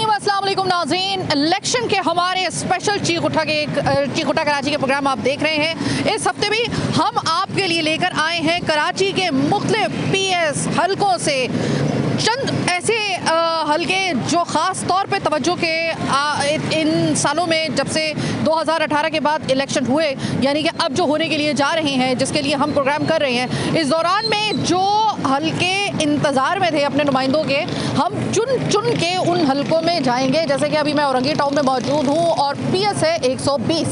रहीम, अस्सलाम वालेकुम नाज़रीन। इलेक्शन के हमारे स्पेशल चीख उठा कराची के प्रोग्राम आप देख रहे हैं। इस हफ्ते भी हम आपके लिए लेकर आए हैं कराची के मुख्तलिफ पीएस हलकों से चंद ऐसे हलके जो ख़ास तौर पे तवज्जो के इन सालों में जब से 2018 के बाद इलेक्शन हुए, यानी कि अब जो होने के लिए जा रहे हैं, जिसके लिए हम प्रोग्राम कर रहे हैं, इस दौरान में जो हलके इंतज़ार में थे अपने नुमाइंदों के, हम चुन के उन हलकों में जाएंगे। जैसे कि अभी मैं औरंगी टाउन में मौजूद हूँ और पीएस है 120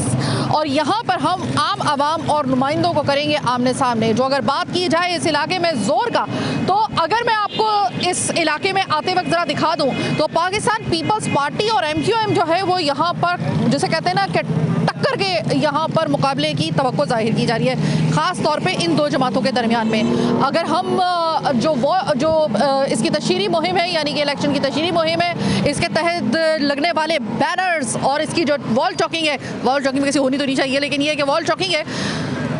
और यहाँ पर हम आम आवाम और नुमाइंदों को करेंगे आमने सामने। जो अगर बात की जाए इस इलाके में ज़ोर का, तो अगर मैं आपको इस इलाके में आते वक्त ज़रा दिखा दूँ तो पाकिस्तान पीपल्स पार्टी और MQM जो है वो यहाँ पर, जैसे कहते हैं ना कि टक्कर के यहाँ पर मुकाबले की तवक्को जाहिर की जा रही है, ख़ास तौर पे इन दो जमातों के दरमियान में। अगर हम जो इसकी तशहीरी मुहिम है, यानी कि इलेक्शन की तशहीरी मुहिम है, इसके तहत लगने वाले बैनर्स और इसकी जो वॉल चॉकिंग है, वॉल चॉकिंग वैसे होनी तो नहीं चाहिए, लेकिन ये कि वॉल चॉकिंग है,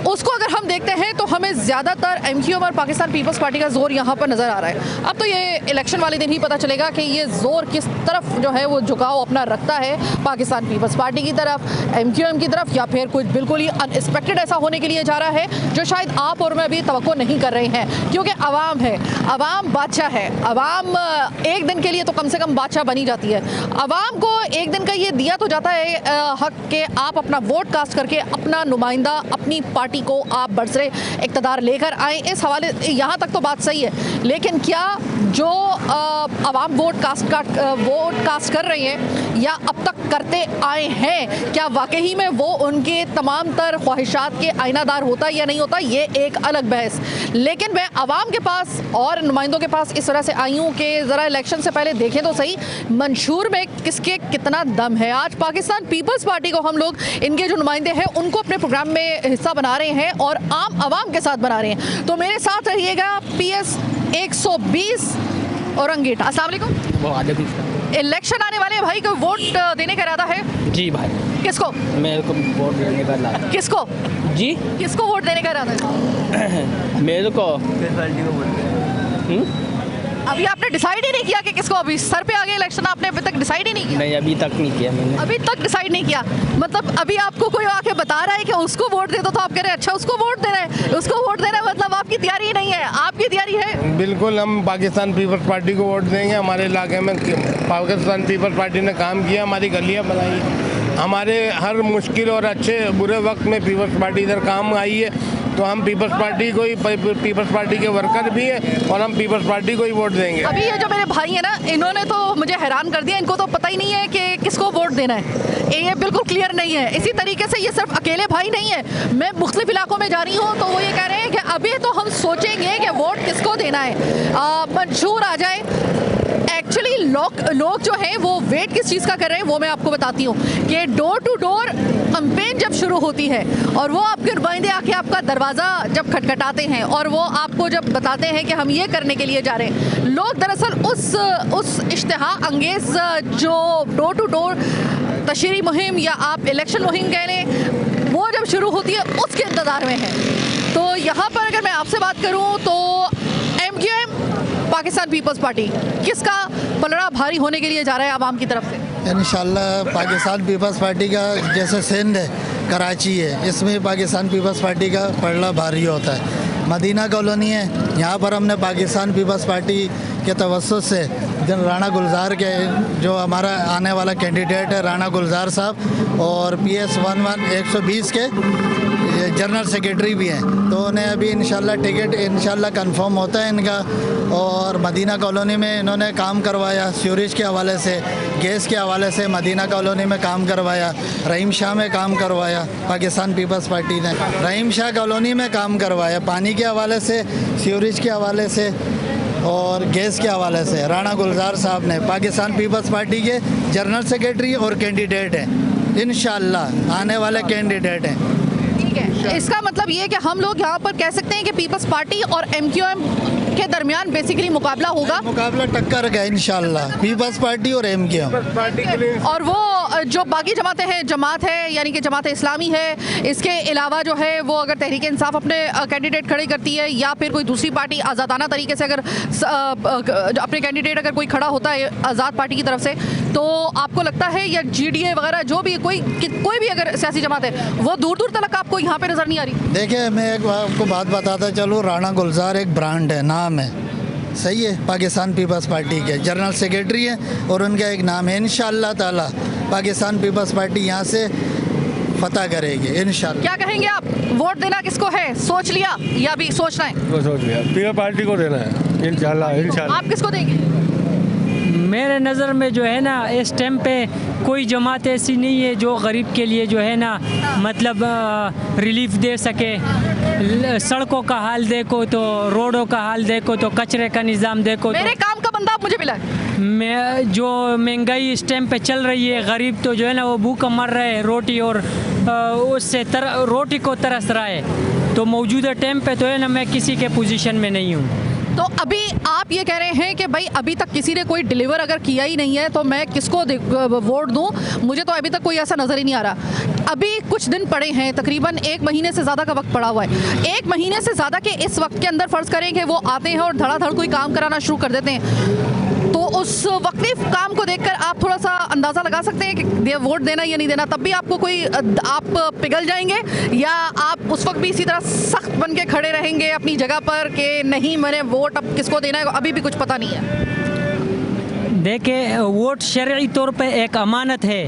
उसको अगर हम देखते हैं तो हमें ज़्यादातर MQM और पाकिस्तान पीपल्स पार्टी का ज़ोर यहाँ पर नज़र आ रहा है। अब तो ये इलेक्शन वाले दिन ही पता चलेगा कि ये ज़ोर किस तरफ जो है वो झुकाव अपना रखता है, पाकिस्तान पीपल्स पार्टी की तरफ, MQM की तरफ, या फिर कुछ बिल्कुल ही अनएक्सपेक्टेड ऐसा होने के लिए जा रहा है जो शायद आप और मैं भी तवक्को नहीं कर रहे हैं। क्योंकि आवाम है, आवाम बादशाह है, आवाम एक दिन के लिए तो कम से कम बादशाह बनी जाती है। आवाम को एक दिन का ये दिया तो जाता है हक के आप अपना वोट कास्ट करके अपना नुमाइंदा, अपनी पार्टी को आप बरसरे इक़्तिदार लेकर आए। इस हवाले यहाँ तक तो बात सही है, लेकिन क्या जो आवाम वोट कास्ट कर रहे हैं या अब तक करते आए हैं, क्या वाकई में वो उनके तमाम तर ख्वाहिशात के आईनादार होता या नहीं होता, ये एक अलग बहस। लेकिन मैं आवाम के पास और नुमाइंदों के पास इस तरह से आई हूँ कि ज़रा इलेक्शन से पहले देखें तो सही मंशूर में किसके कितना दम है। आज पाकिस्तान पीपल्स पार्टी को हम लोग, इनके जो नुमाइंदे हैं, उनको अपने प्रोग्राम में हिस्सा बना रहे हैं और आम आवाम के साथ बना रहे हैं। तो मेरे साथ रहिएगा पीएस 120 औरंगी। अस्सलाम वालेकुम। इलेक्शन आने वाले भाई को वोट देने का इरादा है? जी भाई। किसको? मेरे को वोट देने का इरादा। किसको? जी, किसको वोट देने का इरादा है? मेरे को अभी आपने डिसाइड ही नहीं किया कि किसको? अभी सर पे आ गया इलेक्शन, आपने अभी तक डिसाइड ही नहीं किया? नहीं, अभी तक नहीं किया मैंने। अभी तक डिसाइड नहीं किया, मतलब अभी आपको कोई आके बता रहा है कि उसको वोट दे दो तो आप कह रहे हैं अच्छा उसको वोट देना है, उसको वोट देना है, मतलब आपकी तैयारी ही नहीं है। आपकी तैयारी है? बिल्कुल, हम पाकिस्तान पीपल्स पार्टी को वोट देंगे। हमारे इलाके में पाकिस्तान पीपल्स पार्टी ने काम किया, हमारी गलियाँ बनाई, हमारे हर मुश्किल और अच्छे बुरे वक्त में पीपल्स पार्टी इधर काम आई है। तो हम पीपल्स पार्टी को ही, पीपल्स पार्टी के वर्कर भी हैं और हम पीपल्स पार्टी को ही वोट देंगे। अभी ये जो मेरे भाई हैं ना, इन्होंने तो मुझे हैरान कर दिया, इनको तो पता ही नहीं है कि किसको वोट देना है, ये बिल्कुल क्लियर नहीं है। इसी तरीके से ये सिर्फ अकेले भाई नहीं है, मैं मुख्तलिफ इलाकों में जा रही हूँ तो वो ये कह रहे हैं कि अभी तो हम सोचेंगे कि वोट किसको देना है, मंशूर आ जाए। एक्चुअली लोग जो हैं वो वेट किस चीज़ का कर रहे हैं वो मैं आपको बताती हूँ कि डोर टू डोर कैंपेन जब शुरू होती है और वो आपके नुमाइंदे आके आपका दरवाज़ा जब खटखटाते हैं और वो आपको जब बताते हैं कि हम ये करने के लिए जा रहे हैं, लोग दरअसल उस इश्तिहा अंगेज़ जो डोर टू डोर तशहीरी मुहिम या आप इलेक्शन मुहिम कह लें, वो जब शुरू होती है उसके इंतज़ार में है। तो यहाँ पर अगर मैं आपसे बात करूँ तो MQM पाकिस्तान पीपल्स पार्टी किसका पलड़ा भारी होने के लिए जा रहा है आवाम की तरफ से? इंशाल्लाह पाकिस्तान पीपल्स पार्टी का, जैसे सिंध है, कराची है, इसमें पाकिस्तान पीपल्स पार्टी का पलड़ा भारी होता है। मदीना कॉलोनी है, यहाँ पर हमने पाकिस्तान पीपल्स पार्टी के तवस्सुत से राणा गुलजार के, जो हमारा आने वाला कैंडिडेट है राणा गुलजार साहब, और PS 120 के जनरल सेक्रेटरी भी हैं, तो उन्हें अभी इंशाल्लाह टिकट इंशाल्लाह कंफर्म होता है इनका। और मदीना कॉलोनी में इन्होंने काम करवाया, सीवरेज के हवाले से, गैस के हवाले से मदीना कॉलोनी में काम करवाया, रहीम शाह में काम करवाया, पाकिस्तान पीपल्स पार्टी ने रहीम शाह कॉलोनी में काम करवाया, पानी के हवाले से, सीवरेज के हवाले से और गैस के हवाले से राणा गुलजार साहब ने पाकिस्तान पीपल्स पार्टी के जनरल सेक्रेटरी और कैंडिडेट हैं, इंशाल्लाह आने वाले कैंडिडेट हैं। इसका मतलब ये कि हम लोग यहाँ पर कह सकते हैं कि पीपल्स पार्टी और MQM के दरमियान बेसिकली मुकाबला होगा, मुकाबला टक्कर का इंशाल्लाह, पीपल्स पार्टी और MQM। और वो जो बाकी जमातें हैं, जमात है यानी कि जमात इस्लामी है, इसके अलावा जो है वो अगर तहरीक इंसाफ अपने कैंडिडेट खड़े करती है या फिर कोई दूसरी पार्टी आज़ादाना तरीके से अगर अपने कैंडिडेट अगर कोई खड़ा होता है आज़ाद पार्टी की तरफ से, तो आपको लगता है या GDA वगैरह जो भी कोई भी अगर सियासी जमात है वो दूर दूर तक आपको यहाँ पे नज़र नहीं आ रही? देखिए, मैं एक आपको बात बताता चलूँ, राणा गुलजार एक ब्रांड है, नाम है, सही है, पाकिस्तान पीपल्स पार्टी के जनरल सेक्रेटरी हैं और उनका एक नाम है। इंशाअल्लाह ताला पाकिस्तान पीपल्स पार्टी यहाँ से फतह करेगी इंशाअल्लाह। क्या कहेंगे आप, वोट देना किसको है, सोच लिया या अभी सोचना है? सोच लिया, पीपल्स पार्टी को देना है इंशाअल्लाह। आप किसको देंगे? मेरे नज़र में जो है ना इस टाइम पे कोई जमात ऐसी नहीं है जो गरीब के लिए जो है ना मतलब रिलीफ दे सके। सड़कों का हाल देखो तो, रोडों का हाल देखो तो, कचरे का निज़ाम देखो मेरे तो, काम का बंदा आप मुझे मिला है। मैं जो महंगाई इस टाइम पे चल रही है, गरीब तो जो है ना वो भूखा मर रहे हैं, रोटी और उससे रोटी को तरस रहा है। तो मौजूदा टाइम पे तो है ना मैं किसी के पोजीशन में नहीं हूँ। तो अभी आप ये कह रहे हैं कि भाई अभी तक किसी ने कोई डिलीवर अगर किया ही नहीं है तो मैं किसको वोट दूं? मुझे तो अभी तक कोई ऐसा नज़र ही नहीं आ रहा। अभी कुछ दिन पड़े हैं, तकरीबन 1 महीने से ज़्यादा का वक्त पड़ा हुआ है। 1 महीने से ज़्यादा के इस वक्त के अंदर फ़र्ज़ करें कि वो आते हैं और धड़ाधड़ कोई काम कराना शुरू कर देते हैं, तो उस वक्ती काम को देखकर आप थोड़ा सा अंदाज़ा लगा सकते हैं कि वोट देना या नहीं देना? तब भी आपको कोई आप पिघल जाएंगे या आप उस वक्त भी इसी तरह सख्त बन के खड़े रहेंगे अपनी जगह पर कि नहीं मैंने वोट अब किसको देना है अभी भी कुछ पता नहीं है? देखिए, वोट शरई तौर पे एक अमानत है,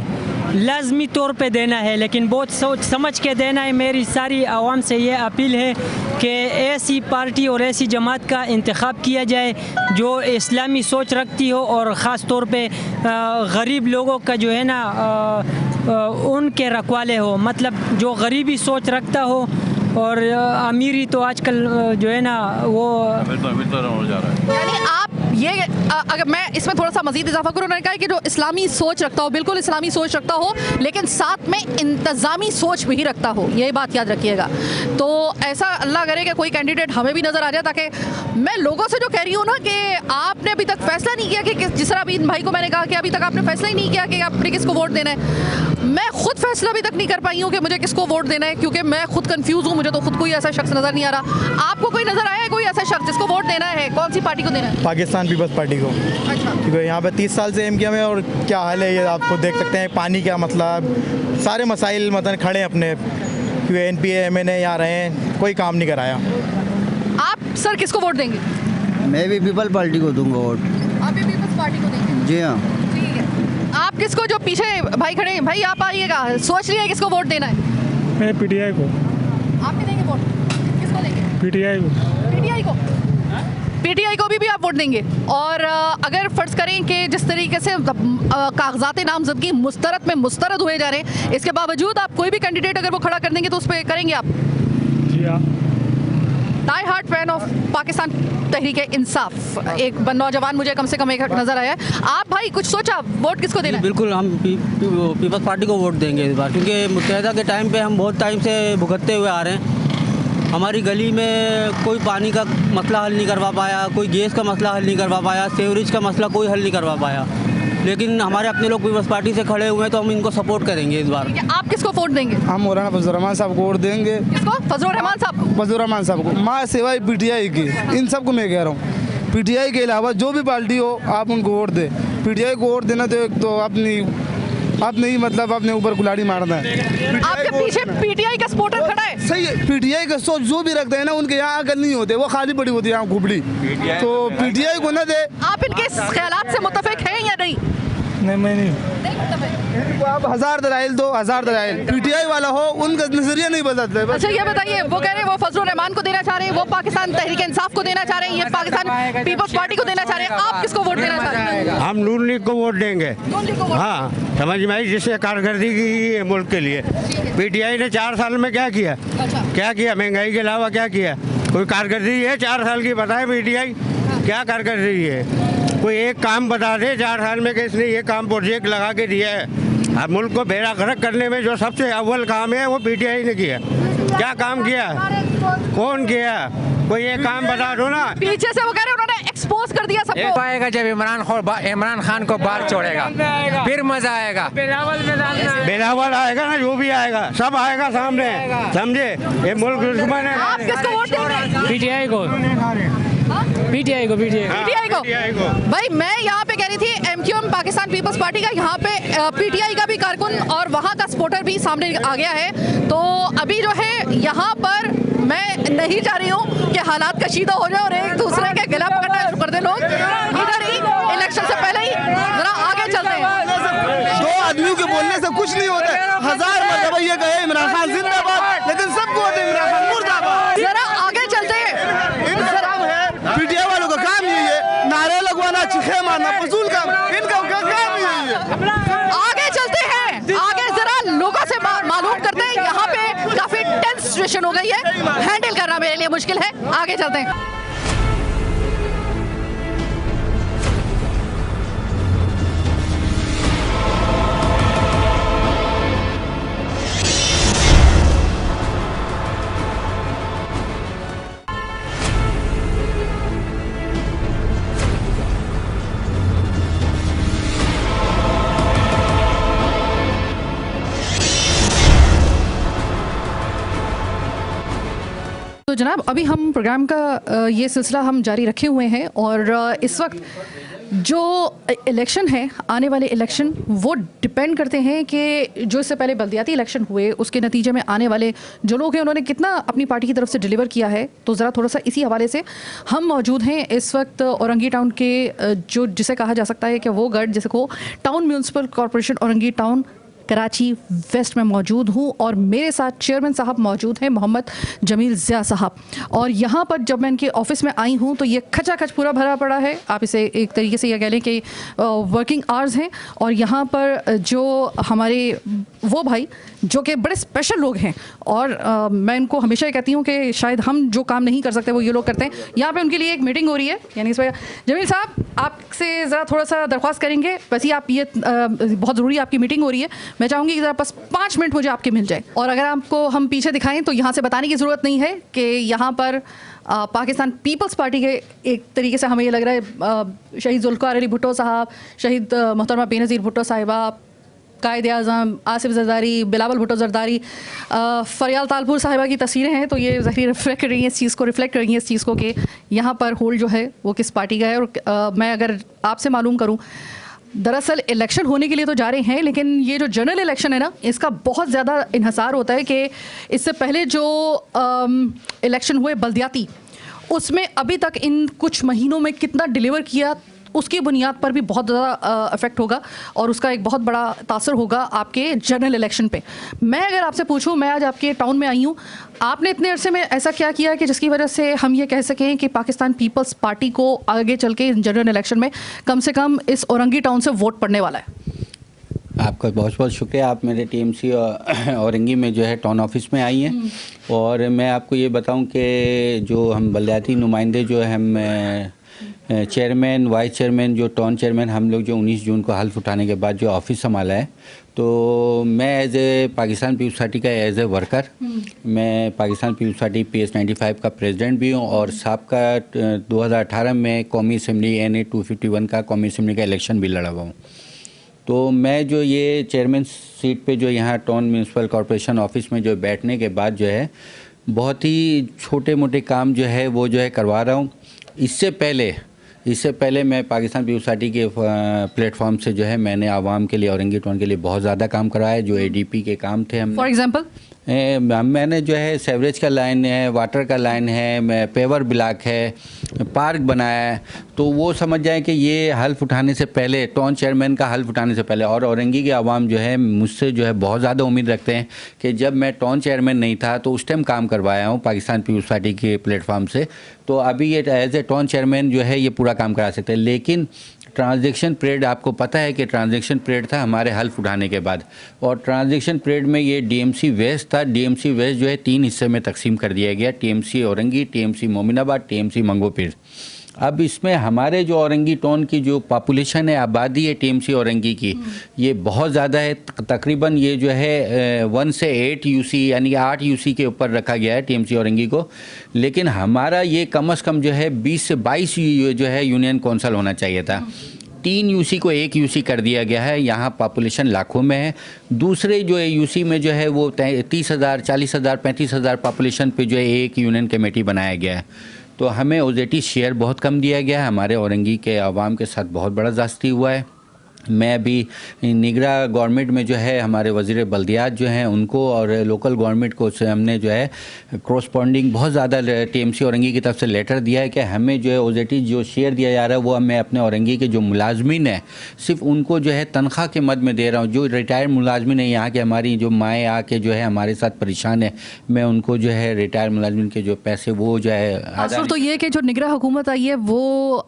लाजमी तौर पे देना है, लेकिन बहुत सोच समझ के देना है। मेरी सारी आवाम से ये अपील है कि ऐसी पार्टी और ऐसी जमात का इंतखाब किया जाए जो इस्लामी सोच रखती हो और ख़ास तौर पे गरीब लोगों का जो है ना उनके रखवाले हो, मतलब जो गरीबी सोच रखता हो। और अमीरी तो आजकल जो है ना वो हो जा रहा है। यानी आप ये अगर मैं इसमें थोड़ा सा मजीद इजाफा करूँ, उन्होंने कहा कि जो इस्लामी सोच रखता हो, बिल्कुल इस्लामी सोच रखता हो, लेकिन साथ में इंतज़ामी सोच भी रखता हो, ये बात याद रखिएगा। तो ऐसा अल्लाह करे कि कोई कैंडिडेट हमें भी नज़र आ जाए, ताकि मैं लोगों से जो कह रही हूँ ना कि आपने अभी तक फैसला नहीं किया कि जिस तरह अभी इन भाई को मैंने कहा कि अभी तक आपने फैसला ही नहीं किया कि आपने किसको वोट देना है। मैं खुद फैसला अभी तक नहीं कर पाई हूँ कि मुझे किसको वोट देना है, क्योंकि मैं खुद कंफ्यूज हूँ। मुझे तो खुद कोई ऐसा शख्स नज़र नहीं आ रहा। आपको कोई नज़र आया है कोई ऐसा शख्स जिसको वोट देना है? कौन सी पार्टी को देना है? पाकिस्तान पीपल्स पार्टी को। अच्छा, क्योंकि यहाँ पे 30 साल से MK में, और क्या हाल है ये आपको देख सकते हैं। पानी का मतलब सारे मसाइल मतलब खड़े हैं अपने, क्योंकि NPA MNA यहाँ रहे हैं, कोई काम नहीं कराया। आप सर किसको वोट देंगे? मैं भी पीपल पार्टी को दूंगा वोट। आप भी पीपल्स पार्टी को देंगे? जी हाँ। ठीक है। आप किसको, जो पीछे भाई खड़े हैं, भाई आप आइएगा, सोच लिया किसको वोट देना है? मैं PTI को। आप भी देंगे वोट? किसको देंगे? PTI को। PTI को? PTI को भी आप वोट देंगे? और अगर फ़र्ज़ करें कि जिस तरीके से कागजात नामजदगी मुस्तरद में मुस्तरद हुए जा रहे हैं, इसके बावजूद आप कोई भी कैंडिडेट अगर वो खड़ा कर देंगे तो उस पर करेंगे आप? जी हाँ। Die hard fan of Pakistan Tehreek Insaf एक नौजवान मुझे कम से कम एक नज़र आया है। आप भाई कुछ सोचा वोट किसको देना है? बिल्कुल, हम पीपल्स पार्टी को वोट देंगे इस बार, क्योंकि मुत्तहिदा के टाइम पे हम बहुत टाइम से भुगतते हुए आ रहे हैं। हमारी गली में कोई पानी का मसला हल नहीं करवा पाया, कोई गैस का मसला हल नहीं करवा पाया, सीवरेज का मसला कोई हल नहीं करवा पाया, लेकिन हमारे अपने लोग पीपल्स पार्टी से खड़े हुए हैं तो हम इनको सपोर्ट करेंगे इस बार। आप किसको वोट देंगे? हम मौलाना फजलुर रहमान साहब को वोट देंगे। किसको? फजलुर रहमान साहब? फजलुर रहमान साहब को। माँ सिवाय PTI की, इन सबको मैं कह रहा हूँ, PTI के अलावा जो भी पार्टी हो आप उनको वोट दें। PTI को वोट देना तो अपने ही मतलब अपने ऊपर कुल्हाड़ी मारना है। आपके पीछे PTI का सपोर्टर खड़ा है? सही है। PTI का सोच जो भी रखते हैं ना, उनके यहाँ अकल नहीं होते, वो खाली पड़ी होती है यहाँ खुबड़ी, तो PTI को ना दे। आप इनके ख्यालात से मुत्तफिक हैं या नहीं? नहीं, मैं नहीं। इनको आप 1000 दलाइल दो, 1000 दलाइल। PTI वाला हो, उनका नजरिया नहीं बदलता। अच्छा ये बताइए, वो कह रहे हैं वो फजलुर रहमान को देना चाह रहे हैं, वो पाकिस्तान तहरीक इंसाफ को देना चाह रहे हैं, ये पाकिस्तान पीपल्स पार्टी को देना चाह रहे हैं, आप किसको वोट देना चाह रहे हैं? हम नून लीग को वोट देंगे। हाँ, समझ में आई, जिससे कारकर्दगी की है मुल्क के लिए। PTI ने 4 साल में क्या किया? क्या किया? महंगाई के अलावा क्या किया? कोई कारकर्दगी है 4 साल की? बताए PTI क्या कारकर्दगी है? कोई एक काम बता दे 4 साल में कि इसने ये काम प्रोजेक्ट लगा के दिया है। अब मुल्क को बेड़ा गर्क करने में जो सबसे अव्वल काम है वो PTI ने किया। क्या काम किया? कौन किया? कोई एक काम बता दो ना। पीछे से वो कह रहे हैं उन्होंने इन्होंने एक्सपोज कर दिया सबको। आएगा जब इमरान खान को बाहर छोड़ेगा फिर मजा आएगा। बिलावल आएगा ना, जो भी आएगा सब आएगा सामने, समझे? ये मुल्क दुश्मन है। आप किसको वोट देंगे? पीटीआई को, पीटीआई को, पीटीआई को। भाई मैं यहाँ पे कह रही थी एमक्यूएम पाकिस्तान पीपल्स पार्टी का, यहाँ पे पीटीआई का भी कारकुन और वहाँ का सपोर्टर भी सामने आ गया है। तो अभी जो है यहाँ पर मैं नहीं चाह रही हूँ कि हालात कशीदा हो जाए और एक दूसरे के गला पकड़ना शुरू कर दे लोग। इधर ही इलेक्शन से पहले ही जरा आगे चलते हैं। दो आदमियों के बोलने से कुछ नहीं होता है। 1000 मरतबा ये कहे इमरान खान जिंदाबाद, लेकिन सबको होते इमरान खान मुर्दाबाद। जरा आगे चलते हैं। पीटीआई वालों का काम यही है, नारे लगवाना, चिखे मारना, फजूल काम, इनका काम यही है। आगे चलते हैं, आगे जरा लोगों से मालूम करते हैं। यहाँ पे काफी टेंस सिचुएशन हो गई है, हैंडल करना मेरे लिए मुश्किल है। आगे चलते हैं। तो जनाब अभी हम प्रोग्राम का ये सिलसिला हम जारी रखे हुए हैं और इस वक्त जो इलेक्शन है, आने वाले इलेक्शन वो डिपेंड करते हैं कि जो इससे पहले बल्दियाती इलेक्शन हुए उसके नतीजे में आने वाले जो लोग हैं उन्होंने कितना अपनी पार्टी की तरफ से डिलीवर किया है। तो ज़रा थोड़ा सा इसी हवाले से हम मौजूद हैं इस वक्त औरंगी टाउन के जो जिसे कहा जा सकता है कि वो गढ़ जिसको town municipal corporation Orangi Town Karachi west में मौजूद हूँ और मेरे साथ चेयरमैन साहब मौजूद हैं मोहम्मद जमील ज़िया साहब। और यहाँ पर जब मैं इनके ऑफिस में आई हूँ तो ये खचाखच पूरा भरा पड़ा है, आप इसे एक तरीके से यह कह लें कि वर्किंग आवर्स हैं। और यहाँ पर जो हमारे वो भाई जो कि बड़े स्पेशल लोग हैं और मैं इनको हमेशा ये कहती हूँ कि शायद हम जो काम नहीं कर सकते वो ये लोग करते हैं। यहाँ पे उनके लिए एक मीटिंग हो रही है, यानी इस वजह जमील साहब आपसे ज़रा थोड़ा सा दरख्वास्त करेंगे। वैसे ही आप ये बहुत ज़रूरी आपकी मीटिंग हो रही है, मैं चाहूँगी कि ज़रा बस 5 मिनट मुझे आपके मिल जाए। और अगर आपको हम पीछे दिखाएं तो यहाँ से बताने की ज़रूरत नहीं है कि यहाँ पर पाकिस्तान पीपल्स पार्टी के एक तरीके से हमें ये लग रहा है शहीद जुल्फ़िकार अली भुट्टो साहब, शहीद मोहतरमा बेनज़ीर भुट्टो साहिबा, कायद आज़म आसिफ जरदारी, बिलावल भुट्टो जरदारी, फरियाल तालपुर साहिबा की तस्वीरें हैं। तो ये ज़ाहिर रिफ्लेक्ट कर रही हैं इस चीज़ को, रिफ्लेक्ट कर रही हैं इस चीज़ को कि यहाँ पर होल्ड जो है वो किस पार्टी का है। और मैं अगर आपसे मालूम करूँ, दरअसल इलेक्शन होने के लिए तो जा रहे हैं लेकिन ये जो जनरल इलेक्शन है ना, इसका बहुत ज़्यादा इन्हसार होता है कि इससे पहले जो इलेक्शन हुए बल्दियाती, उसमें अभी तक इन कुछ महीनों में कितना डिलीवर किया उसकी बुनियाद पर भी बहुत ज़्यादा इफेक्ट होगा और उसका एक बहुत बड़ा तासर होगा आपके जनरल इलेक्शन पे। मैं अगर आपसे पूछूं, मैं आज आपके टाउन में आई हूं, आपने इतने अरसे में ऐसा क्या किया कि जिसकी वजह से हम ये कह सकें कि पाकिस्तान पीपल्स पार्टी को आगे चल के जनरल इलेक्शन में कम से कम इस औरंगी टाउन से वोट पड़ने वाला है? आपका बहुत बहुत शुक्रिया। आप मेरे टीएमसी औरंगी में जो है टाउन ऑफिस में आई हैं और मैं आपको ये बताऊं कि जो हम बल्दियाती नुमाइंदे जो है हम चेयरमैन, वाइस चेयरमैन, जो टाउन चेयरमैन, हम लोग जो 19 जून को हल्फ उठाने के बाद जो ऑफिस संभाला है, तो मैं as a Pakistan Peoples Party का एज ए वर्कर, मैं पाकिस्तान पीपल्स पार्टी PS 95 का प्रेसिडेंट भी हूँ और साबका 2018 में कौमी असम्बली NA 251 का कौमी असम्बली का इलेक्शन भी लड़ा हुआ हूँ। तो मैं जो ये चेयरमैन सीट पे जो यहाँ टाउन म्यूनसिपल कॉरपोरेशन ऑफिस में जो बैठने के बाद जो है बहुत ही छोटे मोटे काम जो है वो जो है करवा रहा हूँ। इससे पहले मैं पाकिस्तान पीपल्स पार्टी के प्लेटफॉर्म से जो है मैंने आवाम के लिए, औरंगी टाउन के लिए बहुत ज़्यादा काम करवाया जो ADP के काम थे। हम फॉर एग्जांपल मैंने जो है सेवरेज का लाइन है, वाटर का लाइन है, पेवर ब्लॉक है, पार्क बनाया है। तो वो समझ जाए कि ये हल्फ उठाने से पहले, टाउन चेयरमैन का हल्फ उठाने से पहले, और औरंगी के आवाम जो है मुझसे जो है बहुत ज़्यादा उम्मीद रखते हैं कि जब मैं टाउन चेयरमैन नहीं था तो उस टाइम काम करवाया हूँ पाकिस्तान पीपल्स पार्टी के प्लेटफॉर्म से, तो अभी ये एज ए टाउन चेयरमैन जो है ये पूरा काम करा सकते हैं। लेकिन ट्रांजैक्शन पीरियड, आपको पता है कि ट्रांजैक्शन पीरियड था हमारे हल्फ उठाने के बाद, और ट्रांजैक्शन पीरियड में ये DMC वेस्ट था। DMC वेस्ट जो है 3 हिस्से में तकसीम कर दिया गया, TMC Orangi, TMC Mominabad, TMC Manghopir. अब इसमें हमारे जो औरंगी टोन की जो पॉपुलेशन है, आबादी है टीएमसी औरंगी की, ये बहुत ज़्यादा है। तकरीबन ये जो है 1 से 8 यूसी यानी 8 यूसी के ऊपर रखा गया है टीएमसी औरंगी को। लेकिन हमारा ये कम से कम जो है 20 से 22 जो है यूनियन कौंसल होना चाहिए था। 3 यूसी को 1 यूसी कर दिया गया है। यहाँ पॉपुलेशन लाखों में है। दूसरे जो है यूसी में जो है वो 30,000, 40,000, 35,000 पॉपुलेशन पे जो है एक यूनियन कमेटी बनाया गया है। तो हमें ओजेटी शेयर बहुत कम दिया गया है। हमारे औरंगी के आवाम के साथ बहुत बड़ा ज़्यादती हुआ है। मैं अभी निगरा गवर्नमेंट में जो है हमारे वज़ीर बल्दियात जो हैं उनको और लोकल गवर्नमेंट को से हमने जो है क्रॉसपॉन्डिंग बहुत ज़्यादा टीएमसी औरंगी की तरफ से लेटर दिया है कि हमें जो है ओजेटी जो शेयर दिया जा रहा है वो मैं अपने औरंगी के जो मुलाजमीन हैं सिर्फ उनको जो है तनख्वाह के मद में दे रहा हूँ। जो रिटायर्ड मुलाजमीन है यहाँ के, हमारी जो माएँ आके जो है हमारे साथ परेशान है, मैं उनको जो है रिटायर्ड मुलाजमीन के जो पैसे वो जो है तो ये कि जो निगरा हुकूमत आई है वो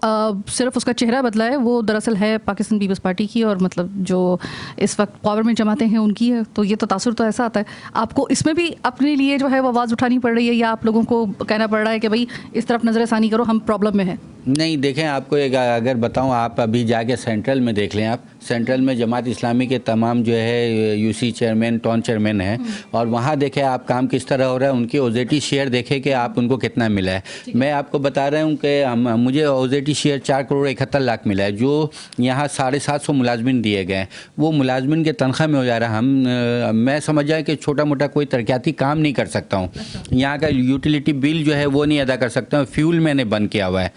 सिर्फ उसका चेहरा बदला है, वो दरअसल है पाकिस्तान पीपल्स पार्टी की, और मतलब जो इस वक्त पावर में जमाते हैं उनकी है। तो ये तो तासुर तो ऐसा आता है। आपको इसमें भी अपने लिए जो है वो आवाज़ उठानी पड़ रही है या आप लोगों को कहना पड़ रहा है कि भाई इस तरफ नज़रसानी करो, हम प्रॉब्लम में हैं? नहीं, देखें, आपको एक अगर बताऊं, आप अभी जाके सेंट्रल में देख लें। आप सेंट्रल में जमात इस्लामी के तमाम जो है यूसी चेयरमैन, टाउन चेयरमैन हैं, और वहाँ देखें आप काम किस तरह हो रहा है। उनकी ओजेटी शेयर देखें कि आप उनको कितना मिला है। मैं आपको बता रहा हूँ कि मुझे ओजेटी शेयर 4 करोड़ 71 लाख मिला है, जो यहाँ 750 मुलाजमिन दिए गए हैं। वो मुलाजमिन के तनख्वाह में हो जा रहा है। मैं समझ जाए कि छोटा मोटा कोई तरक्याती काम नहीं कर सकता हूँ। यहाँ का यूटिलिटी बिल जो है वो नहीं अदा कर सकता हूँ। फ्यूल मैंने बंद किया हुआ है।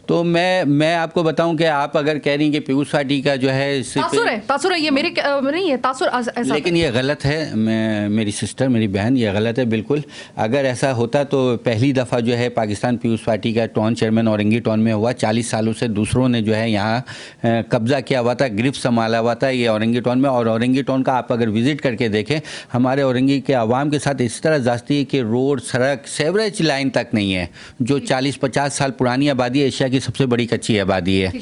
तो मैं आपको बताऊं कि आप अगर कह रही हैं कि पीयूष पार्टी का जो है तासुर है, ये मेरे नहीं है तासुर ऐसा, लेकिन ये गलत है। मेरी सिस्टर, मेरी बहन, ये गलत है बिल्कुल। अगर ऐसा होता तो पहली दफ़ा जो है पाकिस्तान पीयूष पार्टी का टाउन चेयरमैन औरंगी टाउन में हुआ। 40 सालों से दूसरों ने जो है यहाँ कब्ज़ा किया हुआ था, गिरफ्त संभाला हुआ था ये औरंगी टाउन में। और औरंगी टाउन का आप अगर विज़िट करके देखें, हमारे औरंगी के आवाम के साथ इस तरह ज़्यादती है कि रोड, सड़क, सेवरेज लाइन तक नहीं है। जो 40-50 साल पुरानी आबादी है, एशिया की सबसे बड़ी कच्ची आबादी है।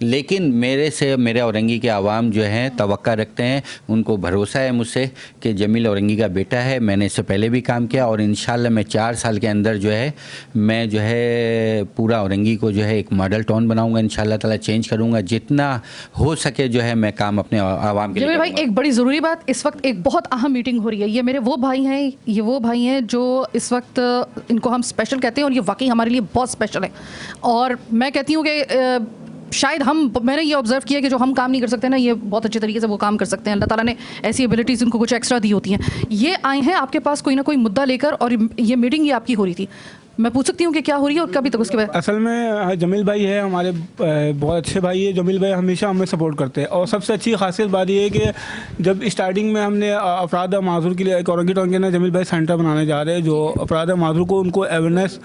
लेकिन मेरे औरंगी के आवाम जो हैं तवक्का रखते हैं, उनको भरोसा है मुझसे कि जमील औरंगी का बेटा है। मैंने इससे पहले भी काम किया और इंशाल्लाह मैं 4 साल के अंदर जो है मैं जो है पूरा औरंगी को जो है एक मॉडल टाउन बनाऊंगा। इंशाल्लाह ताला चेंज करूंगा, जितना हो सके जो है मैं काम अपने आवाम के लिए भाई, एक बड़ी ज़रूरी बात, इस वक्त एक बहुत अहम मीटिंग हो रही है। ये मेरे वो भाई हैं जो इस वक्त, इनको हम स्पेशल कहते हैं और ये वाकई हमारे लिए बहुत स्पेशल है। और मैं कहती हूँ कि शायद मैंने ये ऑब्जर्व किया कि जो हम काम नहीं कर सकते ना, ये बहुत अच्छे तरीके से वो काम कर सकते हैं। अल्लाह ताला ने ऐसी एबिलिटीज़ इनको कुछ एक्स्ट्रा दी होती हैं। ये आए हैं आपके पास कोई ना कोई मुद्दा लेकर, और ये मीटिंग ये आपकी हो रही थी। मैं पूछ सकती हूँ कि क्या हो रही है और कभी तक उसके बाद? असल में जमील भाई है हमारे बहुत अच्छे भाई है। जमील भाई हमेशा हमें सपोर्ट करते हैं, और सबसे अच्छी खासियत बात ये है कि जब स्टार्टिंग में हमने अफराद माजूर के लिए एक औरंगी टाउन के अंदर जमील भाई सेंटर बनाने जा रहे हैं, जो अफराद माजूर को उनको अवेयरनेस,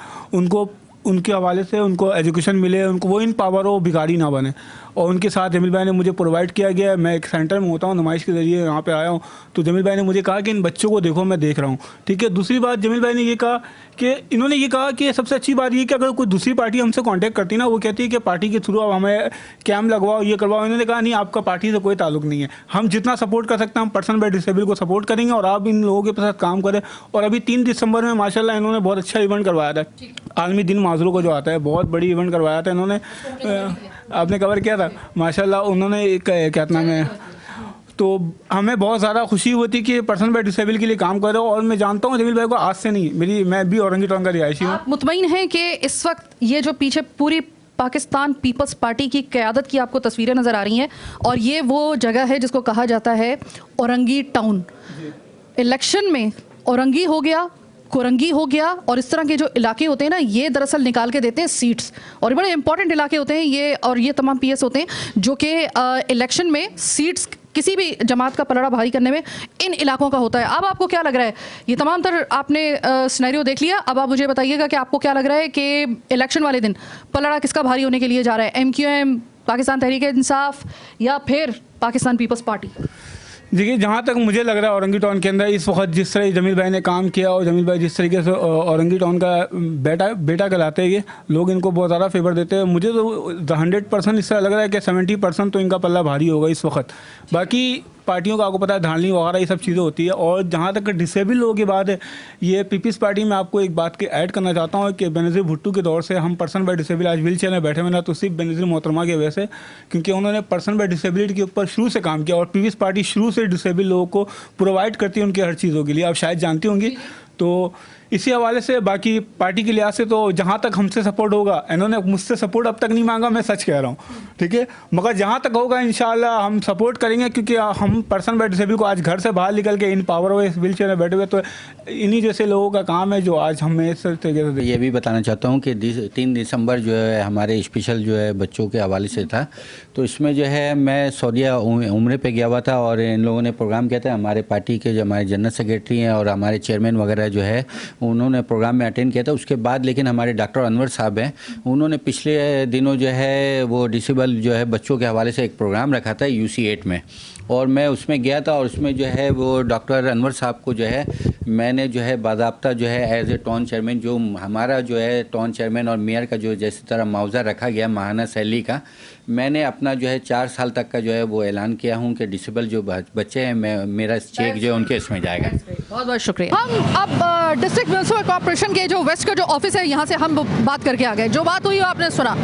उनके हवाले से उनको एजुकेशन मिले, उनको वो इन पावर हो, भिखारी ना बने। और उनके साथ जमील भाई ने मुझे प्रोवाइड किया गया है। मैं एक सेंटर में होता हूँ, नुमाइश के ज़रिए यहाँ पे आया हूँ, तो जमील भाई ने मुझे कहा कि इन बच्चों को देखो, मैं देख रहा हूँ। ठीक है। दूसरी बात, जमील भाई ने ये कहा कि इन्होंने ये कहा कि सबसे अच्छी बात ये कि अगर कोई दूसरी पार्टी हमसे कांटेक्ट करती है ना, वो कहती है कि पार्टी के थ्रू अब हमें कैम्प लगवाओ, ये करवाओ। इन्होंने कहा नहीं, आपका पार्टी से कोई ताल्लुक नहीं है। हम जितना सपोर्ट कर सकते हैं हम पर्सन बाय डिसेबल को सपोर्ट करेंगे, और आप इन लोगों के साथ काम करें। और अभी 3 दिसंबर में माशाल्लाह इन्होंने बहुत अच्छा इवेंट करवाया था, आलमी दिन माजूरों को जो आता है, बहुत बड़ी इवेंट करवाया था इन्होंने। आपने कवर किया था माशाल्लाह। उन्होंने एक क्या नाम है, तो हमें बहुत ज़्यादा खुशी होती कि पर्सन बाय डिसेबल के लिए काम कर रहे हो। और मैं जानता हूँ जमील भाई को आज से नहीं, मैं भी औरंगी टाउन का रिहायशी हूँ। आप मुतमईन हैं कि इस वक्त ये जो पीछे पूरी पाकिस्तान पीपल्स पार्टी की क़यादत की आपको तस्वीरें नज़र आ रही हैं, और ये वो जगह है जिसको कहा जाता है औरंगी टाउन। इलेक्शन में औरंगी हो गया, कोरंगी हो गया, और इस तरह के जो इलाके होते हैं ना, ये दरअसल निकाल के देते हैं सीट्स, और बड़े इंपॉर्टेंट इलाके होते हैं ये। और ये तमाम पीएस होते हैं जो कि इलेक्शन में सीट्स किसी भी जमात का पलड़ा भारी करने में इन इलाकों का होता है। अब आपको क्या लग रहा है, ये तमाम तर आपने सिनेरियो देख लिया, अब आप मुझे बताइएगा कि आपको क्या लग रहा है कि इलेक्शन वाले दिन पलड़ा किसका भारी होने के लिए जा रहा है, MQM, पाकिस्तान तहरीक इंसाफ, या फिर पाकिस्तान पीपल्स पार्टी? देखिए, जहाँ तक मुझे लग रहा है औरंगी टाउन के अंदर इस वक्त जिस तरह जमील भाई ने काम किया, और जमील भाई जिस तरीके से औरंगी टाउन का बेटा कहलाते हैं, ये लोग इनको बहुत ज़्यादा फेवर देते हैं। मुझे तो 100% इस तरह लग रहा है कि 70% तो इनका पल्ला भारी होगा इस वक्त। बाकी पार्टियों का आपको पता है धांधली वगैरह ये सब चीज़ें होती है। और जहाँ तक डिसेबल लोगों की बात है, ये पीपल्स पार्टी में आपको एक बात की ऐड करना चाहता हूँ कि बेनज़ीर भुट्टो के दौर से हम पर्सन बाय डिसेबल आज व्हील चेयर में बैठे हुए ना, तो सिर्फ बेनज़ीर मोहतरमा की वजह से, क्योंकि उन्होंने पर्सन बाय डिसेबिलिटी के ऊपर शुरू से काम किया। और पीपल्स पार्टी शुरू से डिसेबल लोगों को प्रोवाइड करती है उनकी हर चीज़ों के लिए, आप शायद जानती होंगी। तो इसी हवाले से बाकी पार्टी के लिहाज से तो जहाँ तक हमसे सपोर्ट होगा, इन्होंने मुझसे सपोर्ट अब तक नहीं मांगा, मैं सच कह रहा हूँ, ठीक है, मगर जहाँ तक होगा इंशाल्लाह हम सपोर्ट करेंगे, क्योंकि हम पर्सन बाय डिसेबल को आज घर से बाहर निकल के इन पावर हुए व्हील चेयर में बैठे हुए, तो इन्हीं जैसे लोगों का काम है जो आज हमें इस तरीके से। ये भी बताना चाहता हूँ कि 3 दिसंबर जो है हमारे स्पेशल जो है बच्चों के हवाले से था, तो इसमें जो है मैं सऊदीया उम्रे पे गया हुआ था और इन लोगों ने प्रोग्राम किया था। हमारे पार्टी के जो हमारे जनरल सेक्रेटरी हैं और हमारे चेयरमैन वगैरह जो है उन्होंने प्रोग्राम में अटेंड किया था। उसके बाद लेकिन हमारे डॉक्टर अनवर साहब हैं, उन्होंने पिछले दिनों जो है वो डिसेबल जो है बच्चों के हवाले से एक प्रोग्राम रखा था UC8 में, और मैं उसमें गया था। और उसमें जो है वो डॉक्टर अनवर साहब को जो है मैंने जो है बाज़ाब्ता जो है एज ए टाउन चेयरमैन, जो हमारा जो है टाउन चेयरमैन और मेयर का जो जैसे तरह मुआवजा रखा गया माहाना सैलरी का, मैंने अपना जो है 4 साल तक का जो है वो ऐलान किया हूँ कि डिसेबल जो बच्चे हैं मेरा चेक जो है उनके इसमें जाएगा। बहुत बहुत शुक्रिया। हम अब डिस्ट्रिक्ट म्यूनसिपल कॉर्पोरेशन के जो वेस्ट का जो ऑफिस है यहाँ से हम बात करके आ गए। जो बात हुई आपने सुना,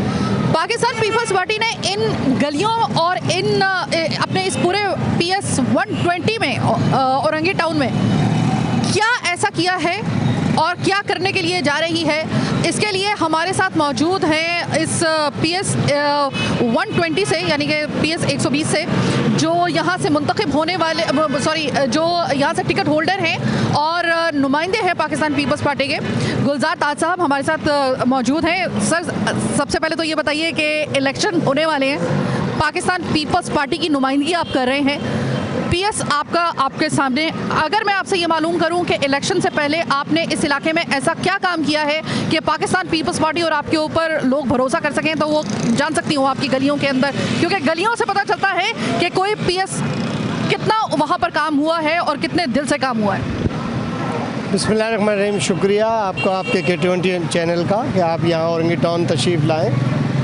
पाकिस्तान पीपल्स पार्टी ने इन गलियों और इन अपने इस पूरे PS 120 में औरंगी टाउन में क्या ऐसा किया है और क्या करने के लिए जा रही है, इसके लिए हमारे साथ मौजूद हैं इस PS 120 से, यानी कि PS 120 से, जो यहाँ से मुंतखब होने वाले जो यहाँ से टिकट होल्डर हैं और नुमाइंदे हैं पाकिस्तान पीपल्स पार्टी के। गुलजार ताज साहब हमारे साथ मौजूद हैं। सर, सबसे पहले तो ये बताइए कि इलेक्शन होने वाले हैं, पाकिस्तान पीपल्स पार्टी की नुमाइंदगी आप कर रहे हैं, PS आपके सामने, अगर मैं आपसे ये मालूम करूं कि इलेक्शन से पहले आपने इस इलाके में ऐसा क्या काम किया है कि पाकिस्तान पीपल्स पार्टी और आपके ऊपर लोग भरोसा कर सकें, तो वो जान सकती हूँ आपकी गलियों के अंदर, क्योंकि गलियों से पता चलता है कि कोई PS कितना वहाँ पर काम हुआ है और कितने दिल से काम हुआ है। बिस्मिल्लाहिर्रहमानिर्रहीम, शुक्रिया आपका, आपके K20 चैनल का, कि आप यहाँ औरंगी टाउन तशरीफ़ लाएँ।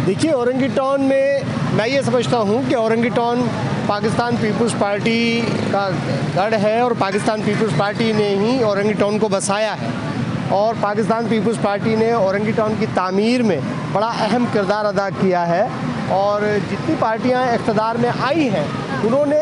देखिए, औरंगी टाउन में मैं ये समझता हूँ कि Orangi Town Pakistan Peoples Party का गढ़ है और पाकिस्तान पीपल्स पार्टी ने ही औरंगी टाउन को बसाया है, और पाकिस्तान पीपल्स पार्टी ने औरंगी टाउन की तामीर में बड़ा अहम किरदार अदा किया है। और जितनी पार्टियां इक़्तिदार में आई हैं उन्होंने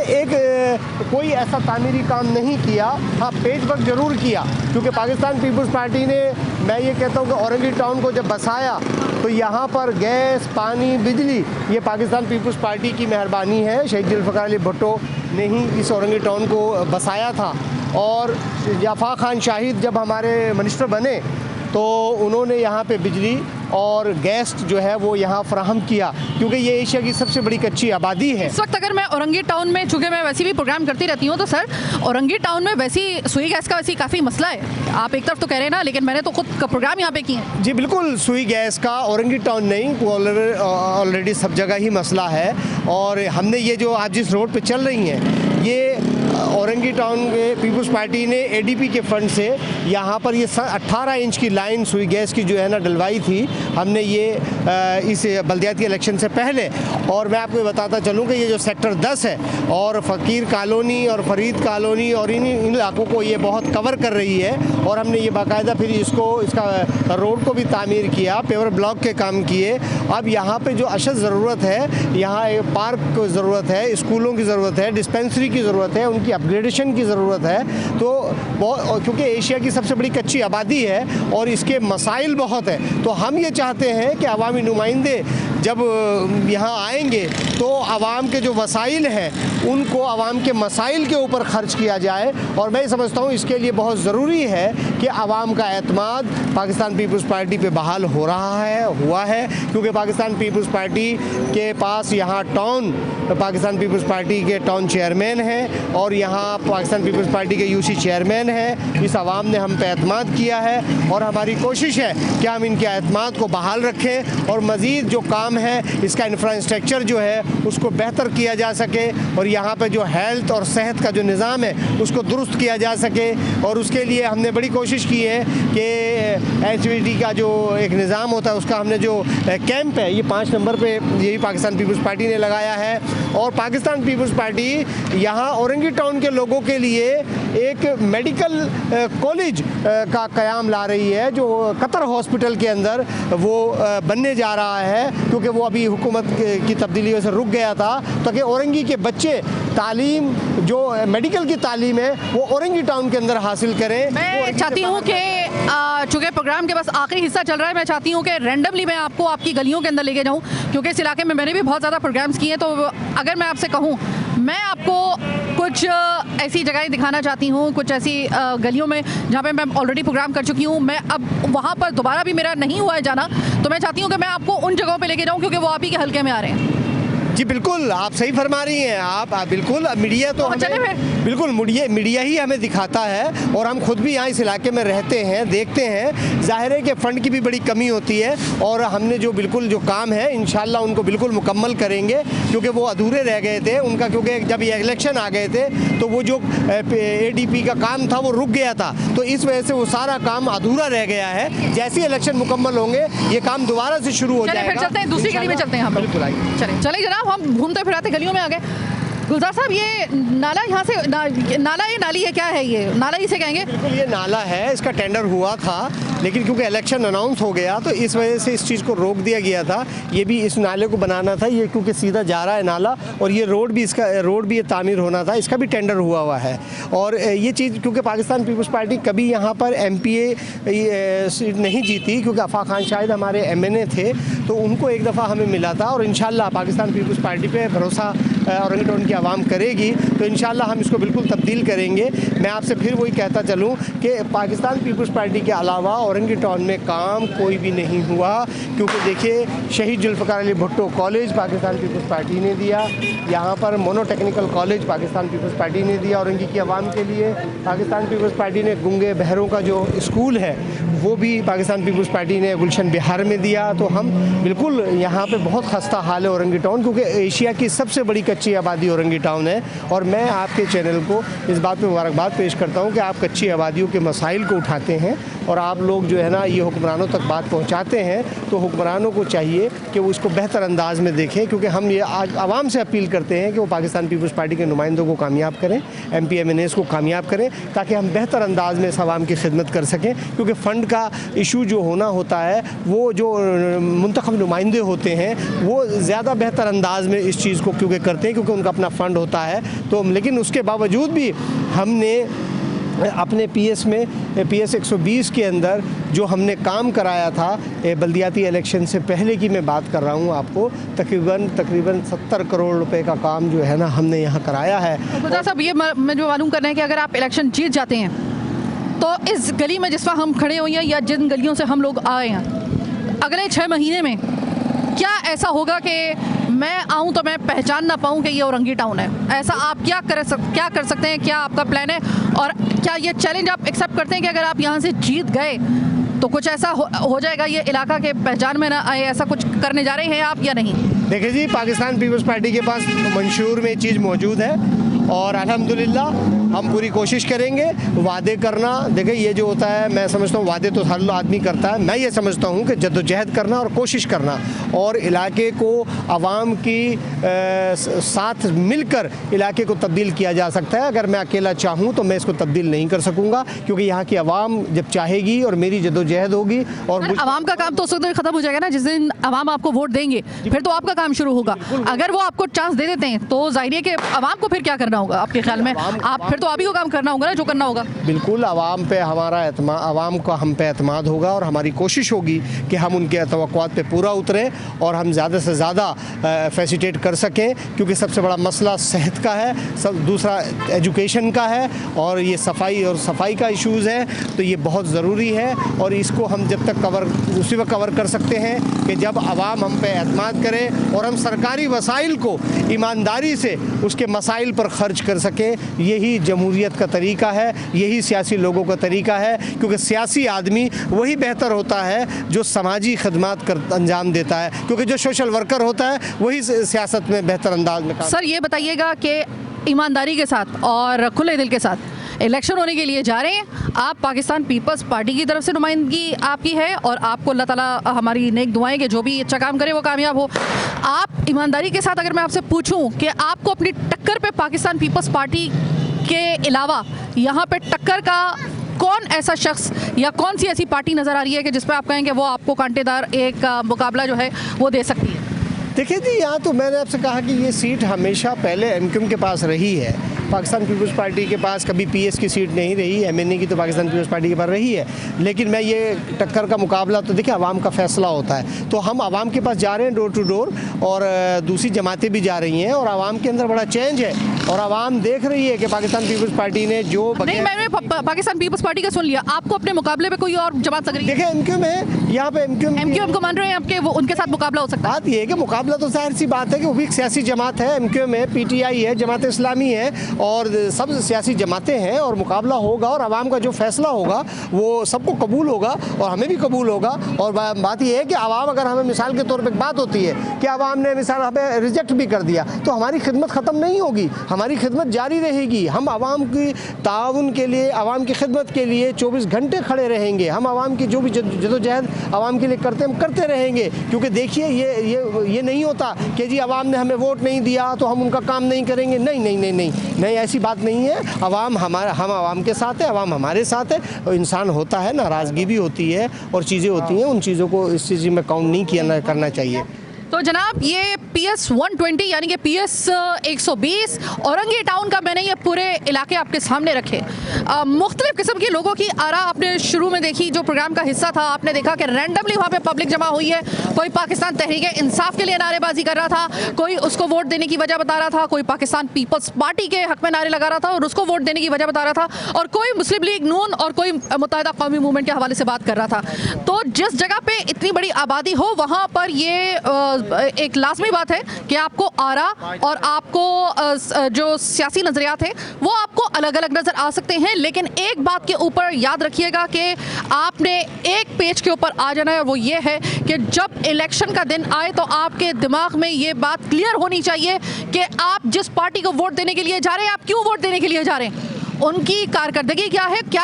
कोई ऐसा तामीरी काम नहीं किया, हाँ पेच वर्क ज़रूर किया, क्योंकि पाकिस्तान पीपल्स पार्टी ने, मैं ये कहता हूँ कि औरंगी टाउन को जब बसाया तो यहाँ पर गैस, पानी, बिजली, ये पाकिस्तान पीपल्स पार्टी की मेहरबानी है। शहीद जुल्फ़िकार अली भुट्टो ने ही इस औरंगी टाउन को बसाया था। और जाफ़ा खान शाहिद जब हमारे मिनिस्टर बने तो उन्होंने यहाँ पे बिजली और गैस जो है वो यहाँ फराहम किया, क्योंकि ये एशिया की सबसे बड़ी कच्ची आबादी है। इस वक्त अगर मैं औरंगी टाउन में, चूँकि मैं वैसे भी प्रोग्राम करती रहती हूँ, तो सर औरंगी टाउन में वैसी सुई गैस का वैसे काफ़ी मसला है। आप एक तरफ तो कह रहे हैं ना, लेकिन मैंने तो खुद प्रोग्राम यहाँ पे किए हैं। जी बिल्कुल, सुई गैस का औरंगी टाउन नहीं, ऑलरेडी सब जगह ही मसला है। और हमने ये जो आप जिस रोड पर चल रही हैं, ये औरंगी टाउन के पीपल्स पार्टी ने ADP के फंड से यहाँ पर ये 18 इंच की लाइन सुई गैस की जो है ना डलवाई थी हमने, ये इस बल्दियाती इलेक्शन से पहले। और मैं आपको बताता चलूँ कि ये जो सेक्टर 10 है और फ़कीर कॉलोनी और फरीद कॉलोनी और इन इलाकों को ये बहुत कवर कर रही है। और हमने ये बाकायदा फिर इसका रोड को भी तामीर किया, पेवर ब्लॉक के काम किए। अब यहाँ पे जो अशद ज़रूरत है, यहाँ एक पार्क की ज़रूरत है, स्कूलों की ज़रूरत है, डिस्पेंसरी की ज़रूरत है, उनकी अपग्रेडेशन की ज़रूरत है। तो बहुत, क्योंकि एशिया की सबसे बड़ी कच्ची आबादी है और इसके मसाइल बहुत है, तो हम ये चाहते हैं कि अवामी नुमाइंदे जब यहाँ आएंगे तो आवाम के जो वसाइल हैं उनको आवाम के मसाइल के ऊपर ख़र्च किया जाए। और मैं समझता हूँ इसके लिए बहुत ज़रूरी है कि आवाम का एतमाद पाकिस्तान पीपल्स पार्टी पे बहाल हुआ है, क्योंकि पाकिस्तान पीपल्स पार्टी के पास यहाँ पाकिस्तान पीपल्स पार्टी के टाउन चेयरमैन हैं और यहाँ पाकिस्तान पीपल्स पार्टी के UC चेयरमैन हैं। इस आवाम ने हम पे एतमाद किया है और हमारी कोशिश है कि हम इनके एतमाद को बहाल रखें और मज़ीद जो काम काम है इसका इंफ्रास्ट्रक्चर जो है उसको बेहतर किया जा सके और यहाँ पे जो हेल्थ और सेहत का जो निज़ाम है उसको दुरुस्त किया जा सके। और उसके लिए हमने बड़ी कोशिश की है कि HVD का जो एक निज़ाम होता है उसका हमने जो कैंप है ये 5 नंबर पे यही पाकिस्तान पीपल्स पार्टी ने लगाया है। और पाकिस्तान पीपल्स पार्टी यहाँ औरंगी टाउन के लोगों के लिए एक मेडिकल कॉलेज का क़याम ला रही है जो कतर हॉस्पिटल के अंदर वो बनने जा रहा है, क्योंकि वो अभी हुकूमत की तब्दीली से रुक गया था, ताकि औरंगी के बच्चे तालीम जो मेडिकल की तालीम है वो औरंगी टाउन के अंदर हासिल करें। मैं चाहती हूँ कि चूँकि प्रोग्राम के बस आखिरी हिस्सा चल रहा है, मैं चाहती हूँ कि रैंडमली मैं आपको आपकी गलियों के अंदर लेके जाऊँ, क्योंकि इस इलाके में मैंने भी बहुत ज़्यादा प्रोग्राम्स किए हैं। तो अगर मैं आपसे कहूँ, मैं आपको कुछ ऐसी जगहें दिखाना चाहती हूँ, कुछ ऐसी गलियों में जहाँ पे मैं ऑलरेडी प्रोग्राम कर चुकी हूँ। मैं अब वहाँ पर दोबारा भी मेरा नहीं हुआ है जाना, तो मैं चाहती हूँ कि मैं आपको उन जगहों पे लेके जाऊँ, क्योंकि वो आप ही के हल्के में आ रहे हैं। जी बिल्कुल, आप सही फरमा रही हैं। आप बिल्कुल, मीडिया तो हमें बिल्कुल मीडिया ही हमें दिखाता है, और हम खुद भी यहाँ इस इलाके में रहते हैं, देखते हैं। जाहिर है कि फ़ंड की भी बड़ी कमी होती है, और हमने जो बिल्कुल जो काम है इंशाल्लाह उनको बिल्कुल मुकम्मल करेंगे, क्योंकि वो अधूरे रह गए थे उनका, क्योंकि जब ये इलेक्शन आ गए थे तो वो जो ADP का काम था वो रुक गया था, तो इस वजह से वो सारा काम अधूरा रह गया है। जैसे ही इलेक्शन मुकम्मल होंगे ये काम दोबारा से शुरू हो जाएगा। फिर चलते हैं दूसरी गली में, चलते हैं हम। बिल्कुल आइए, चले जनाब, हम घूमते फिराते गलियों में आ गए। गुलजार साहब, ये नाला यहाँ से नाला, ये नाली है, क्या है ये नाला इसे कहेंगे? बिल्कुल ये नाला है, इसका टेंडर हुआ था, लेकिन क्योंकि इलेक्शन अनाउंस हो गया तो इस वजह से इस चीज़ को रोक दिया गया था। ये भी इस नाले को बनाना था, ये क्योंकि सीधा जा रहा है नाला, और ये रोड भी ये तामीर होना था, इसका भी टेंडर हुआ है। और ये चीज़ क्योंकि पाकिस्तान पीपल्स पार्टी कभी यहाँ पर MPA सीट नहीं जीती, क्योंकि आफाक खान शायद हमारे MNA थे, तो उनको एक दफ़ा हमें मिला था। और इंशाल्लाह पाकिस्तान पीपल्स पार्टी पे भरोसा औरंगी टाउन की आवाम करेगी, तो इंशाल्लाह हम इसको बिल्कुल तब्दील करेंगे। मैं आपसे फिर वही कहता चलूँ कि पाकिस्तान पीपल्स पार्टी के अलावा औरंगी टाउन में काम कोई भी नहीं हुआ, क्योंकि देखिए Shaheed Zulfikar Ali Bhutto College Pakistan Peoples Party ने दिया, यहाँ पर mono technical college Pakistan Peoples Party ने दिया औरंगी की आवाम के लिए। पाकिस्तान पीपल्स पार्टी ने गूंगे बहरों का जो स्कूल है वो भी पाकिस्तान पीपल्स पार्टी ने गुलशन बिहार में दिया। तो हम बिल्कुल यहाँ पे बहुत खस्ता हाल है औरंगी टाउन, क्योंकि एशिया की सबसे बड़ी कच्ची आबादी औरंगी टाउन है। और मैं आपके चैनल को इस बात पे मुबारकबाद पेश करता हूँ कि आप कच्ची आबादियों के मसाइल को उठाते हैं और आप लोग जो है ना ये हुक्मरानों तक बात पहुँचाते हैं। तो हुक्मरानों को चाहिए कि वो इसको बेहतर अंदाज में देखें, क्योंकि हम ये आज आवाम से अपील करते हैं कि वो पाकिस्तान पीपल्स पार्टी के नुमाइंदों को कामयाब करें, MP MNAs को कामयाब करें, ताकि हम बेहतर अंदाज में इस आवाम की खिदमत कर सकें। क्योंकि फ़ंड का इशू जो होना होता है, वो जो मुंतखब नुमाइंदे होते हैं वो ज़्यादा बेहतर अंदाज में इस चीज़ को क्योंकि करते हैं, क्योंकि उनका अपना फ़ंड होता है। तो लेकिन उसके बावजूद भी हमने अपने PS 120 के अंदर जो हमने काम कराया था बल्दियाती इलेक्शन से पहले की मैं बात कर रहा हूँ आपको, तकरीबन 70 करोड़ रुपए का काम जो है ना हमने यहाँ कराया है। गुलजार साहब, ये मैं जो मालूम करना है कि अगर आप इलेक्शन जीत जाते हैं तो इस गली में जिस वक्त हम खड़े हुए हैं या जिन गलियों से हम लोग आए हैं, अगले 6 महीने में क्या ऐसा होगा कि मैं आऊं तो मैं पहचान ना पाऊं कि ये औरंगी टाउन है? ऐसा आप क्या कर सकते हैं? क्या आपका प्लान है? और क्या ये चैलेंज आप एक्सेप्ट करते हैं कि अगर आप यहाँ से जीत गए तो कुछ ऐसा हो जाएगा ये इलाका के पहचान में ना आए? ऐसा कुछ करने जा रहे हैं आप या नहीं? देखिए जी, पाकिस्तान पीपल्स पार्टी के पास मंशूर में चीज़ मौजूद है और अल्हम्दुलिल्लाह हम पूरी कोशिश करेंगे। वादे करना, देखिए ये जो होता है, मैं समझता हूँ वादे तो हर आदमी करता है, मैं ये समझता हूँ कि जद्दोजहद करना और कोशिश करना और इलाके को आवाम की साथ मिलकर इलाके को तब्दील किया जा सकता है। अगर मैं अकेला चाहूँ तो मैं इसको तब्दील नहीं कर सकूँगा, क्योंकि यहाँ की आवाम जब चाहेगी और मेरी जद्दोजहद होगी। और आवाम का काम तो उस वक्त ख़त्म हो जाएगा ना जिस दिन आवाम आपको वोट देंगे, फिर तो आपका काम शुरू होगा। अगर वो आपको चांस दे देते हैं तो जाहिर है कि आवाम को फिर क्या करना होगा आपके ख्याल में? आप फिर तो आप ही को काम करना होगा ना, जो करना होगा। बिल्कुल, आवाम पे हमारा एतमाद, आवाम का हम पे एतमाद होगा और हमारी कोशिश होगी कि हम उनके तवक्कुआत पे पूरा उतरें और हम ज़्यादा से ज़्यादा फैसिलिटेट कर सकें, क्योंकि सबसे बड़ा मसला सेहत का है, दूसरा एजुकेशन का है और ये सफाई का इशूज़ है। तो ये बहुत ज़रूरी है और इसको हम जब तक उसी वक्त कवर कर सकते हैं कि जब आवाम हम पे एतमाद करे और हम सरकारी वसाइल को ईमानदारी से उसके मसाइल पर खर्च मर्ज कर सके। यही जमहूरियत का तरीका है, यही सियासी लोगों का तरीका है, क्योंकि सियासी आदमी वही बेहतर होता है जो समाजी खदमात कर अंजाम देता है, क्योंकि जो सोशल वर्कर होता है वही सियासत में बेहतर अंदाज में। सर ये बताइएगा कि ईमानदारी के साथ और खुले दिल के साथ इलेक्शन होने के लिए जा रहे हैं, आप पाकिस्तान पीपल्स पार्टी की तरफ से नुमाइंदगी आपकी है और आपको अल्लाह ताला हमारी नेक दुआएं कि जो भी अच्छा काम करे वो कामयाब हो। आप ईमानदारी के साथ अगर मैं आपसे पूछूं कि आपको अपनी टक्कर पे पाकिस्तान पीपल्स पार्टी के अलावा यहाँ पे टक्कर का कौन ऐसा शख्स या कौन सी ऐसी पार्टी नज़र आ रही है कि जिस पर आप कहेंगे वो आपको कांटेदार एक मुकाबला जो है वो दे सकती है? देखिए जी, यहाँ तो मैंने आपसे कहा कि ये सीट हमेशा पहले एमक्यूएम के पास रही है, पाकिस्तान पीपल्स पार्टी के पास कभी पीएस की सीट नहीं रही, एमएनए की तो पाकिस्तान पीपल्स पार्टी के पास रही है। लेकिन मैं ये टक्कर का मुकाबला तो देखिए आवाम का फैसला होता है, तो हम आवाम के पास जा रहे हैं डोर टू डोर, और दूसरी जमातें भी जा रही हैं, और आवाम के अंदर बड़ा चेंज है, और आवाम देख रही है कि पाकिस्तान पीपल्स पार्टी ने जो नहीं, मैंने पाकिस्तान पीपल्स पार्टी का सुन लिया, आपको अपने मुकाबले में कोई और जमात लग रही है? देखिए एमक्यूएम है, यहाँ पे एमक्यूएम को मान रहे हैं आपके, वो उनके साथ मुकाबला हो सकता है? बात ये है कि मुकाबला तो जाहिर सी बात है कि वो भी एक सियासी जमात है, एमक्यूएम है, पीटीआई है, जमात इस्लामी है, और सब सियासी जमातें हैं, और मुकाबला होगा, और आवाम का जो फैसला होगा वो सबको कबूल होगा और हमें भी कबूल होगा। और बात यह है कि आवाम, अगर हमें मिसाल के तौर पे बात होती है कि आवाम ने मिसाल हमें रिजेक्ट भी कर दिया, तो हमारी खिदमत ख़त्म नहीं होगी, हमारी खिदमत जारी रहेगी। हम आवाम की ताउन के लिए, आवाम की खिदमत के लिए 24 घंटे खड़े रहेंगे। हम आवाम की जो भी जदोजहद आवाम के लिए करते हम करते रहेंगे, क्योंकि देखिए ये नहीं होता कि जी आवाम ने हमें वोट नहीं दिया तो हम उनका काम नहीं करेंगे। नहीं नहीं नहीं नहीं नहीं, ऐसी बात नहीं है। हम आवाम के साथ है, आवाम हमारे साथ है। और इंसान होता है, नाराज़गी भी होती है और चीज़ें होती हैं, उन चीज़ों को इस चीज़ में काउंट नहीं करना चाहिए। तो जनाब ये PS 120 यानी कि PS 120 औरंगी टाउन का मैंने ये पूरे इलाके आपके सामने रखे। मुख्तलिफ किस्म के लोगों की आरा आपने शुरू में देखी, जो प्रोग्राम का हिस्सा था, आपने देखा कि रैंडमली वहाँ पे पब्लिक जमा हुई है। कोई पाकिस्तान तहरीक इंसाफ के लिए नारेबाजी कर रहा था, कोई उसको वोट देने की वजह बता रहा था, कोई पाकिस्तान पीपल्स पार्टी के हक में नारे लगा रहा था और उसको वोट देने की वजह बता रहा था, और कोई मुस्लिम लीग नून और कोई मुत्तहिदा कौमी मूवमेंट के हवाले से बात कर रहा था। तो जिस जगह पे इतनी बड़ी आबादी हो वहाँ पर ये एक लाजमी बात है कि आपको आरा और आपको जो सियासी नजरियात है वो आपको अलग अलग नजर आ सकते हैं, लेकिन एक बात के ऊपर याद रखिएगा कि आपने एक पेज के ऊपर आ जाना है, और वो ये है कि जब इलेक्शन का दिन आए तो आपके दिमाग में ये बात क्लियर होनी चाहिए कि आप जिस पार्टी को वोट देने के लिए जा रहे हैं, आप क्यों वोट देने के लिए जा रहे हैं, उनकी कारकर्दगी क्या है, क्या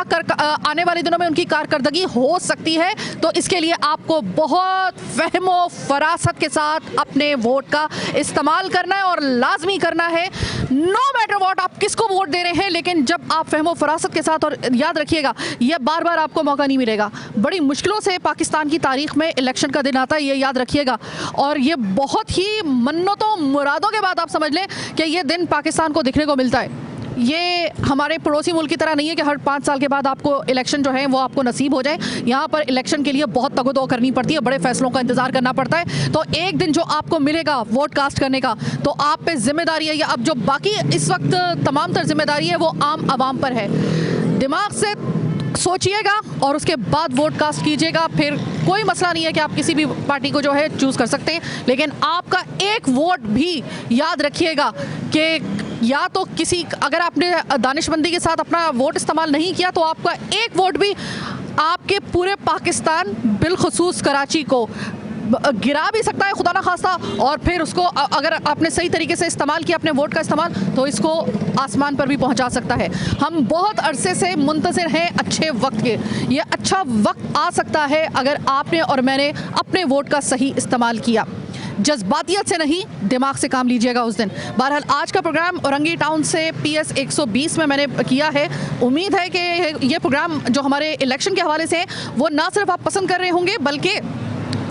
आने वाले दिनों में उनकी कारकर्दगी हो सकती है। तो इसके लिए आपको बहुत फहमो फरासत के साथ अपने वोट का इस्तेमाल करना है और लाजमी करना है, नो मैटर व्हाट आप किसको वोट दे रहे हैं। लेकिन जब आप फहमो फरासत के साथ, और याद रखिएगा ये बार बार आपको मौका नहीं मिलेगा, बड़ी मुश्किलों से पाकिस्तान की तारीख में इलेक्शन का दिन आता है, ये याद रखिएगा। और ये बहुत ही मन्नतों मुरादों के बाद आप समझ लें कि ये दिन पाकिस्तान को दिखने को मिलता है। ये हमारे पड़ोसी मुल्क की तरह नहीं है कि हर 5 साल के बाद आपको इलेक्शन जो है वो आपको नसीब हो जाए। यहाँ पर इलेक्शन के लिए बहुत तगदो करनी पड़ती है, बड़े फैसलों का इंतजार करना पड़ता है। तो एक दिन जो आपको मिलेगा वोट कास्ट करने का, तो आप पे जिम्मेदारी है, या अब जो बाकी इस वक्त तमाम तर जिम्मेदारी है वो आम आवाम पर है। दिमाग से सोचिएगा और उसके बाद वोट कास्ट कीजिएगा। फिर कोई मसला नहीं है कि आप किसी भी पार्टी को जो है चूज़ कर सकते हैं, लेकिन आपका एक वोट भी याद रखिएगा कि या तो किसी, अगर आपने दानिशमंदी के साथ अपना वोट इस्तेमाल नहीं किया तो आपका एक वोट भी आपके पूरे पाकिस्तान बिलखुसूस कराची को गिरा भी सकता है, खुदा ना खास्ता। और फिर उसको अगर आपने सही तरीके से इस्तेमाल किया अपने वोट का इस्तेमाल, तो इसको आसमान पर भी पहुंचा सकता है। हम बहुत अरसे से मुंतज़िर हैं अच्छे वक्त के, ये अच्छा वक्त आ सकता है अगर आपने और मैंने अपने वोट का सही इस्तेमाल किया। जज्बातियत से नहीं, दिमाग से काम लीजिएगा उस दिन। बहरहाल आज का प्रोग्राम औरंगी टाउन से PS 120 में मैंने किया है। उम्मीद है कि ये प्रोग्राम जो हमारे इलेक्शन के हवाले से है वो ना सिर्फ आप पसंद कर रहे होंगे बल्कि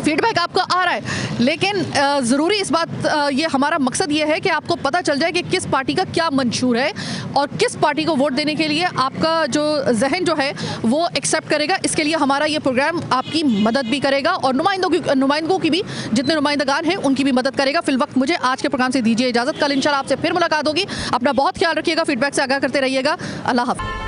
फीडबैक आपको आ रहा है। लेकिन ज़रूरी इस बात, ये हमारा मकसद ये है कि आपको पता चल जाए कि किस पार्टी का क्या मंशूर है और किस पार्टी को वोट देने के लिए आपका जो जहन जो है वो एक्सेप्ट करेगा। इसके लिए हमारा ये प्रोग्राम आपकी मदद भी करेगा और नुमाइंदों की भी, जितने नुमाइंदगान हैं उनकी भी मदद करेगा। फिल वक्त मुझे आज के प्रोग्राम से दीजिए इजाज़त। कल इंशाल्लाह आपसे फिर मुलाकात होगी। अपना बहुत ख्याल रखिएगा, फीडबैक से आगाह करते रहिएगा। अल्लाह हाफ़िज़।